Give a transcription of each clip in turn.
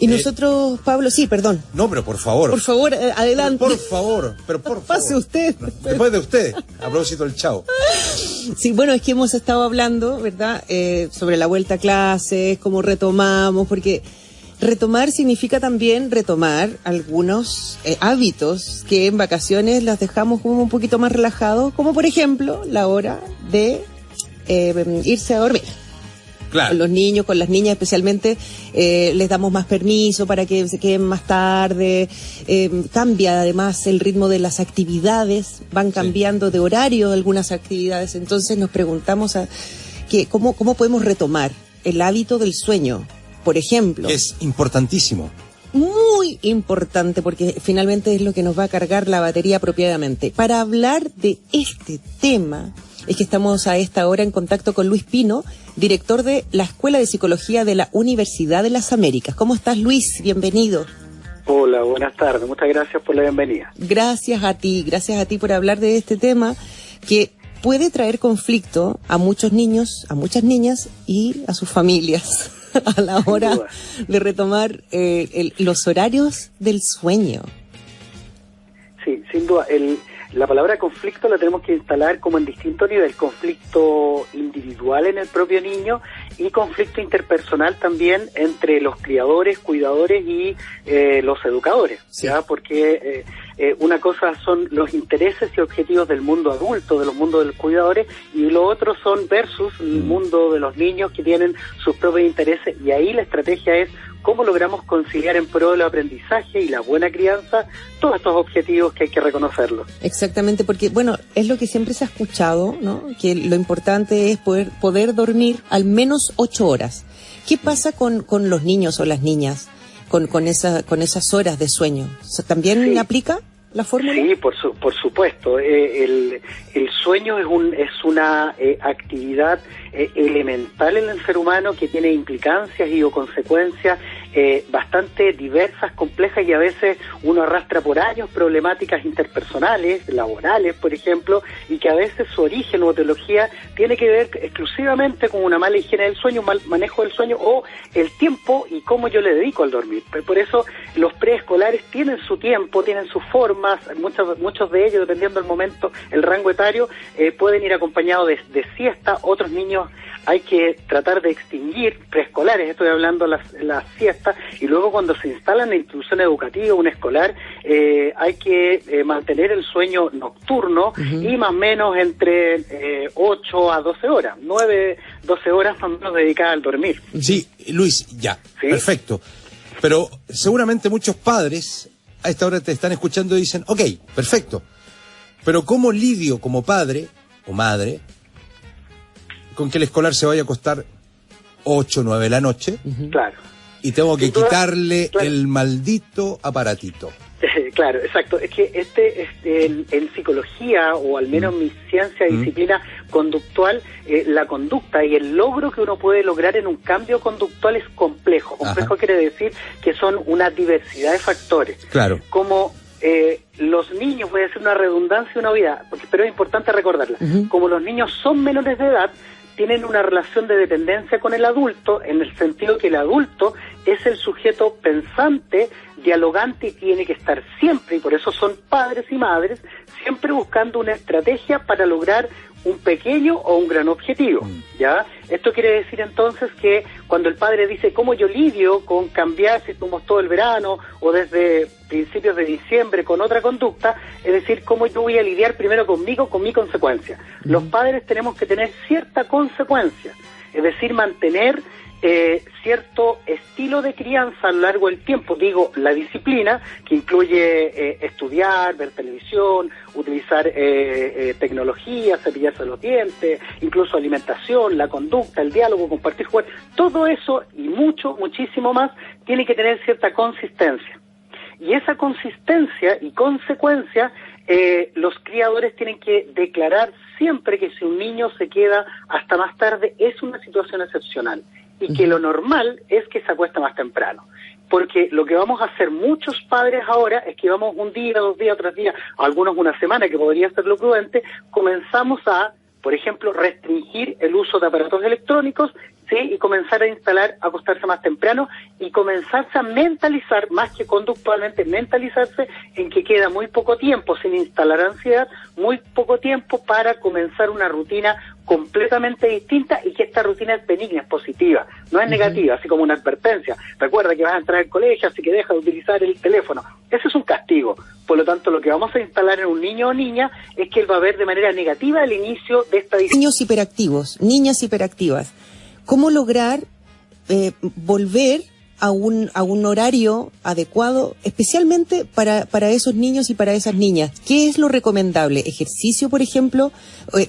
Y nosotros, Pablo, sí, perdón. No, pero por favor. Por favor, adelante. Por favor, pero por favor. Pase usted. Después de usted. A propósito del chao. Sí, bueno, es que hemos estado hablando, ¿verdad? Sobre la vuelta a clases, cómo retomamos, porque retomar significa también retomar algunos hábitos que en vacaciones las dejamos como un poquito más relajados, como por ejemplo la hora de irse a dormir. Claro. Con los niños, con las niñas especialmente, les damos más permiso para que se queden más tarde. Cambia además el ritmo de las actividades, van cambiando de horario algunas actividades. Entonces nos preguntamos cómo podemos retomar el hábito del sueño, por ejemplo. Es importantísimo. Muy importante, porque finalmente es lo que nos va a cargar la batería apropiadamente. Para hablar de este tema, es que estamos a esta hora en contacto con Luis Pino, director de la Escuela de Psicología de la Universidad de las Américas. ¿Cómo estás, Luis? Bienvenido. Hola, buenas tardes. Muchas gracias por la bienvenida. Gracias a ti por hablar de este tema que puede traer conflicto a muchos niños, a muchas niñas y a sus familias a la hora de retomar los horarios del sueño. Sí, sin duda. La palabra conflicto la tenemos que instalar como en distintos niveles. Conflicto individual en el propio niño y conflicto interpersonal también entre los criadores, cuidadores y los educadores. Sí. ¿Ya? Porque una cosa son los intereses y objetivos del mundo adulto, de los mundos de los cuidadores, y lo otro son versus el mundo de los niños que tienen sus propios intereses. Y ahí la estrategia es cómo logramos conciliar en pro del aprendizaje y la buena crianza todos estos objetivos que hay que reconocerlos. Exactamente, porque bueno, es lo que siempre se ha escuchado, ¿no? Que lo importante es poder dormir al menos 8 horas. ¿Qué pasa con los niños o las niñas con esas horas de sueño? ¿También aplica la fórmula? Sí, por supuesto. El sueño es una actividad elemental en el ser humano que tiene implicancias y o consecuencias bastante diversas, complejas, y a veces uno arrastra por años problemáticas interpersonales, laborales, por ejemplo, y que a veces su origen o etiología tiene que ver exclusivamente con una mala higiene del sueño, un mal manejo del sueño o el tiempo y cómo yo le dedico al dormir. Por eso los preescolares tienen su tiempo, tienen sus formas, muchos de ellos, dependiendo del momento, el rango etario, pueden ir acompañados de siesta. Otros niños hay que tratar de extinguir, preescolares, estoy hablando las siestas, y luego cuando se instala en la institución educativa, un escolar, hay que mantener el sueño nocturno y más o menos entre 8 a 12 horas, 9, 12 horas más o menos dedicadas al dormir. Sí, Luis, ya, ¿sí? Perfecto. Pero seguramente muchos padres a esta hora te están escuchando y dicen, ok, perfecto, pero ¿cómo lidio como padre o madre con que el escolar se vaya a acostar 8 o 9 de la noche? Claro. Y tengo que quitarle el maldito aparatito. Claro, exacto. Es que en psicología, o al menos en mi ciencia, disciplina conductual, la conducta y el logro que uno puede lograr en un cambio conductual es complejo. Complejo quiere decir que son una diversidad de factores. Claro. Como los niños, voy a hacer una redundancia y una obviedad, pero es importante recordarla. Como los niños son menores de edad, tienen una relación de dependencia con el adulto, en el sentido que el adulto es el sujeto pensante, dialogante, y tiene que estar siempre, y por eso son padres y madres, siempre buscando una estrategia para lograr un pequeño o un gran objetivo, ¿ya? Esto quiere decir entonces que cuando el padre dice cómo yo lidio con cambiar, si estuvimos todo el verano o desde principios de diciembre con otra conducta, es decir, cómo yo voy a lidiar primero conmigo, con mi consecuencia. Los padres tenemos que tener cierta consecuencia, es decir, mantener cierto estilo de crianza a lo largo del tiempo. Digo, la disciplina, que incluye estudiar, ver televisión, utilizar tecnología, cepillarse los dientes, incluso alimentación, la conducta, el diálogo, compartir, jugar, todo eso y muchísimo más tiene que tener cierta consistencia. Y esa consistencia y consecuencia, los criadores tienen que declarar siempre que si un niño se queda hasta más tarde es una situación excepcional, y que lo normal es que se acuesta más temprano. Porque lo que vamos a hacer muchos padres ahora es que vamos un día, 2 días, 3 días, algunos una semana, que podría ser lo prudente, comenzamos a, por ejemplo, restringir el uso de aparatos electrónicos, ¿sí? Y comenzar a acostarse más temprano y comenzarse a mentalizar, más que conductualmente, mentalizarse en que queda muy poco tiempo, sin instalar ansiedad, muy poco tiempo para comenzar una rutina completamente distinta, y que esta rutina es benigna, es positiva, no es negativa, así como una advertencia. Recuerda que vas a entrar al colegio, así que deja de utilizar el teléfono. Eso es un castigo. Por lo tanto, lo que vamos a instalar en un niño o niña es que él va a ver de manera negativa el inicio de esta disciplina. Niños hiperactivos, niñas hiperactivas. ¿Cómo lograr volver a un horario adecuado, especialmente para esos niños y para esas niñas? ¿Qué es lo recomendable? ¿Ejercicio, por ejemplo,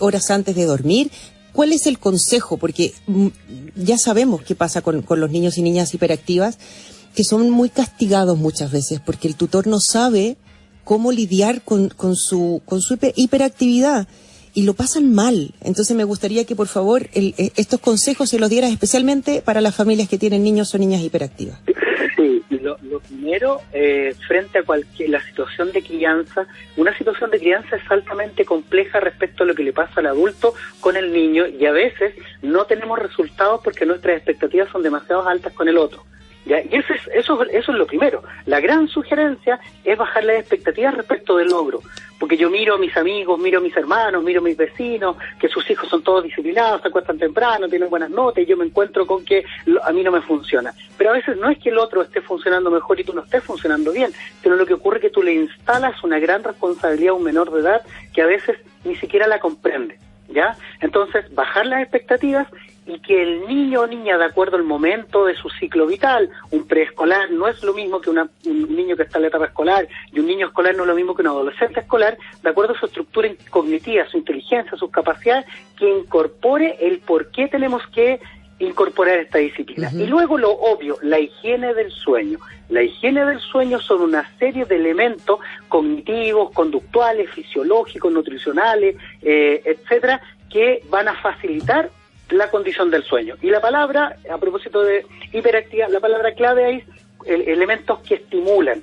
horas antes de dormir? ¿Cuál es el consejo? Porque ya sabemos qué pasa con los niños y niñas hiperactivas, que son muy castigados muchas veces, porque el tutor no sabe cómo lidiar con su hiperactividad. Y lo pasan mal. Entonces me gustaría que, por favor, estos consejos se los dieras especialmente para las familias que tienen niños o niñas hiperactivas. Sí, lo primero, frente a la situación de crianza, una situación de crianza es altamente compleja respecto a lo que le pasa al adulto con el niño, y a veces no tenemos resultados porque nuestras expectativas son demasiado altas con el otro. ¿Ya? Y eso es lo primero. La gran sugerencia es bajar las expectativas respecto del logro, porque yo miro a mis amigos, miro a mis hermanos, miro a mis vecinos, que sus hijos son todos disciplinados, se acuestan temprano, tienen buenas notas, y yo me encuentro con que a mí no me funciona. Pero a veces no es que el otro esté funcionando mejor y tú no estés funcionando bien, sino lo que ocurre es que tú le instalas una gran responsabilidad a un menor de edad que a veces ni siquiera la comprende, ¿ya? Entonces, bajar las expectativas, y que el niño o niña, de acuerdo al momento de su ciclo vital, un preescolar no es lo mismo que un niño que está en la etapa escolar, y un niño escolar no es lo mismo que un adolescente escolar, de acuerdo a su estructura cognitiva, su inteligencia, sus capacidades, que incorpore el por qué tenemos que incorporar esta disciplina. Y luego lo obvio, la higiene del sueño. La higiene del sueño son una serie de elementos cognitivos, conductuales, fisiológicos, nutricionales, etcétera, que van a facilitar la condición del sueño. Y la palabra, a propósito de hiperactividad, la palabra clave ahí es elementos que estimulan.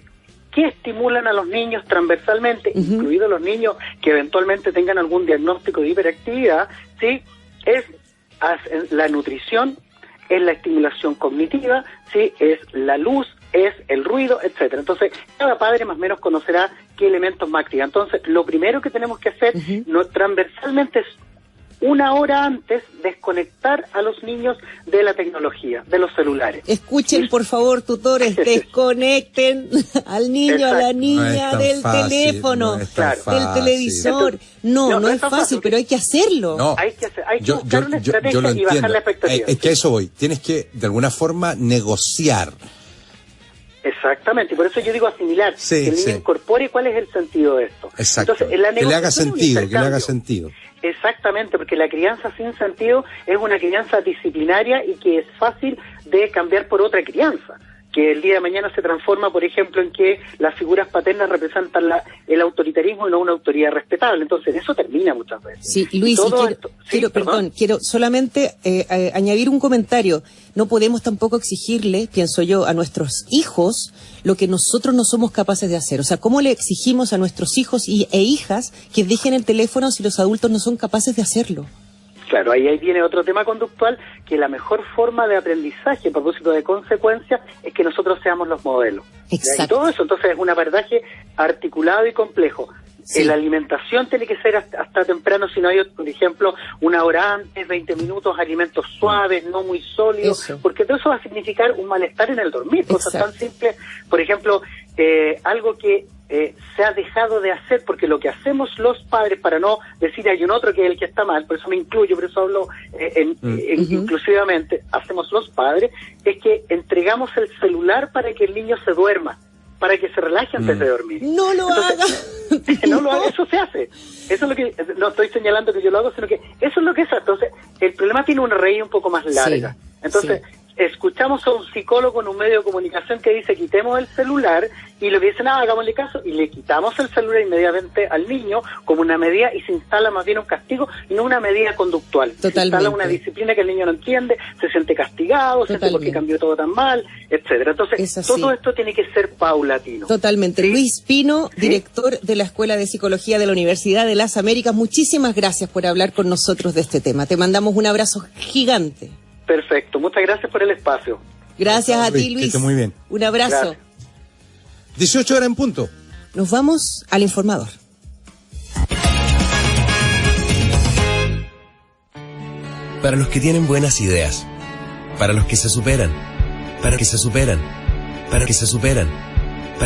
¿Qué estimulan a los niños transversalmente, incluidos los niños que eventualmente tengan algún diagnóstico de hiperactividad? ¿Sí? Es la nutrición, es la estimulación cognitiva, ¿sí? Es la luz, es el ruido, etcétera. Entonces, cada padre más o menos conocerá qué elementos más activan. Entonces, lo primero que tenemos que hacer transversalmente es, una hora antes, desconectar a los niños de la tecnología, de los celulares. Escuchen, por favor, tutores, desconecten al niño, a la niña del teléfono, del televisor. No es fácil, pero hay que hacerlo. No. Hay que buscar una estrategia y bajar la expectativa. Es que a eso voy. Tienes que, de alguna forma, negociar. Exactamente, por eso yo digo asimilar, que el niño incorpore cuál es el sentido de esto. Exacto, entonces, en la que le haga sentido, Exactamente, porque la crianza sin sentido es una crianza disciplinaria y que es fácil de cambiar por otra crianza, que el día de mañana se transforma, por ejemplo, en que las figuras paternas representan el autoritarismo y no una autoridad respetable. Entonces, eso termina muchas veces. Sí, Luis, quiero solamente añadir un comentario. No podemos tampoco exigirle, pienso yo, a nuestros hijos lo que nosotros no somos capaces de hacer. O sea, ¿cómo le exigimos a nuestros hijos e hijas que dejen el teléfono si los adultos no son capaces de hacerlo? Claro, ahí viene otro tema conductual, que la mejor forma de aprendizaje, a propósito de consecuencias, es que nosotros seamos los modelos. Exacto. Y todo eso, entonces, es un abordaje articulado y complejo. Sí. La alimentación tiene que ser hasta temprano, si no hay, por ejemplo, una hora antes, 20 minutos, alimentos suaves, no muy sólidos, porque todo eso va a significar un malestar en el dormir. Cosas tan simples, por ejemplo, algo que se ha dejado de hacer, porque lo que hacemos los padres, para no decir hay un otro que es el que está mal, por eso me incluyo, por eso hablo inclusivamente, hacemos los padres, es que entregamos el celular para que el niño se duerma, para que se relaje antes de dormir. No lo haga. No lo haga, eso se hace. Eso es lo que, no estoy señalando que yo lo hago, sino que eso es lo que es. Entonces, el problema tiene una raíz un poco más larga. Entonces, escuchamos a un psicólogo en un medio de comunicación que dice quitemos el celular, y le dicen, hagámosle caso, y le quitamos el celular inmediatamente al niño como una medida, y se instala más bien un castigo, no una medida conductual. Totalmente. Se instala una disciplina que el niño no entiende, se siente castigado, siente por qué cambió todo tan mal, etcétera. Entonces, todo esto tiene que ser paulatino. Totalmente. ¿Sí? Luis Pino, director de la Escuela de Psicología de la Universidad de las Américas, muchísimas gracias por hablar con nosotros de este tema. Te mandamos un abrazo gigante. Perfecto, muchas gracias por el espacio. Gracias a ti, Que Luis. esté muy bien. Un abrazo. Gracias. 18 horas en punto. Nos vamos al informador. Para los que tienen buenas ideas, para los que se superan, para que se superan, para que se superan.